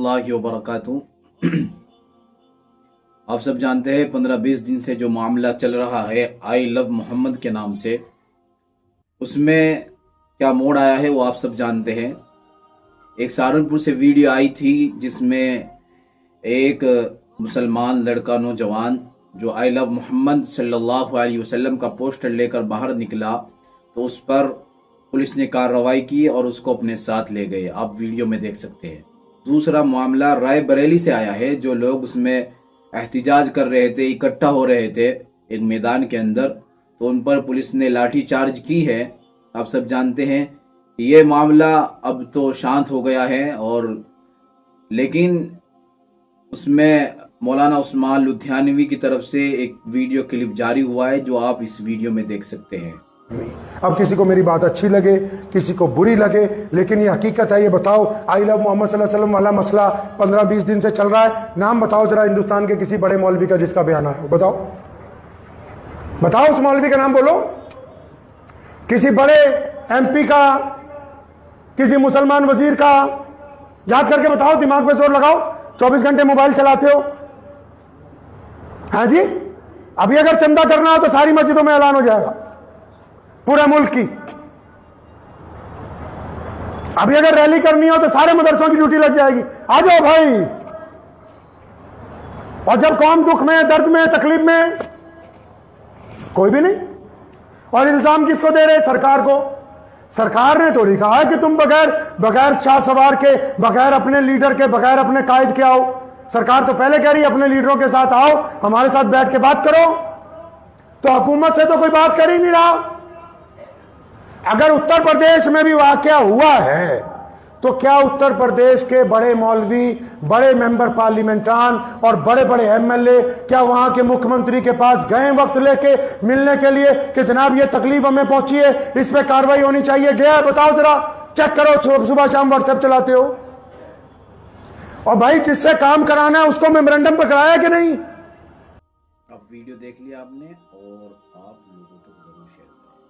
रहमतुल्लाहि व बरकातुहू। आप सब जानते हैं 15-20 दिन से जो मामला चल रहा है आई लव मोहम्मद के नाम से, उसमें क्या मोड़ आया है वो आप सब जानते हैं। एक सहारनपुर से वीडियो आई थी जिसमें एक मुसलमान लड़का नौजवान जो आई लव मोहम्मद सल्लल्लाहु अलैहि वसल्लम का पोस्टर लेकर बाहर निकला तो उस पर पुलिस ने कार्रवाई की और उसको अपने साथ ले गए। आप वीडियो में देख सकते हैं। दूसरा मामला रायबरेली से आया है, जो लोग उसमें एहतिजाज कर रहे थे, इकट्ठा हो रहे थे एक मैदान के अंदर, तो उन पर पुलिस ने लाठी चार्ज की है। आप सब जानते हैं ये मामला अब तो शांत हो गया है, और लेकिन उसमें मौलाना उस्मान लुधियानवी की तरफ से एक वीडियो क्लिप जारी हुआ है जो आप इस वीडियो में देख सकते हैं। अब किसी को मेरी बात अच्छी लगे, किसी को बुरी लगे, लेकिन ये हकीकत है। ये बताओ, आई लव मोहम्मद सल्लल्लाहु अलैहि वसल्लम वाला मसला 15-20 दिन से चल रहा है। नाम बताओ जरा हिंदुस्तान के किसी बड़े मौलवी का जिसका बयान है, बताओ बताओ, उस मौलवी का नाम बोलो। किसी बड़े एमपी का, किसी मुसलमान वजीर का, याद करके बताओ, दिमाग पे जोर लगाओ। 24 घंटे मोबाइल चलाते हो, हाँ जी। अभी अगर चंदा करना हो तो सारी मस्जिदों में ऐलान हो जाएगा, पूरे मुल्क की। अभी अगर रैली करनी हो तो सारे मदरसों की ड्यूटी लग जाएगी। आ जाओ भाई। और जब कौम दुख में, दर्द में, तकलीफ में, कोई भी नहीं। और इल्जाम किसको दे रहे? सरकार को। सरकार ने थोड़ी कहा है कि तुम बगैर शाह सवार के, बगैर अपने लीडर के, बगैर अपने कायद के आओ। सरकार तो पहले कह रही है अपने लीडरों के साथ आओ, हमारे साथ बैठ के बात करो। तो हुकूमत से तो कोई बात कर ही नहीं रहा। अगर उत्तर प्रदेश में भी वाकया हुआ है तो क्या उत्तर प्रदेश के बड़े मौलवी, बड़े मेंबर पार्लियामेंटान और बड़े बड़े एमएलए क्या वहां के मुख्यमंत्री के पास गए वक्त लेके मिलने के लिए कि जनाब ये तकलीफ हमें पहुंची है, इस पे कार्रवाई होनी चाहिए? गया? बताओ जरा, चेक करो। सुबह शाम व्हाट्सएप चलाते हो। और भाई जिससे काम कराना है उसको मेमोरेंडम पे कराया कि नहीं? अब वीडियो देख लिया आपने और आप लोगों को जरूर शेयर करें।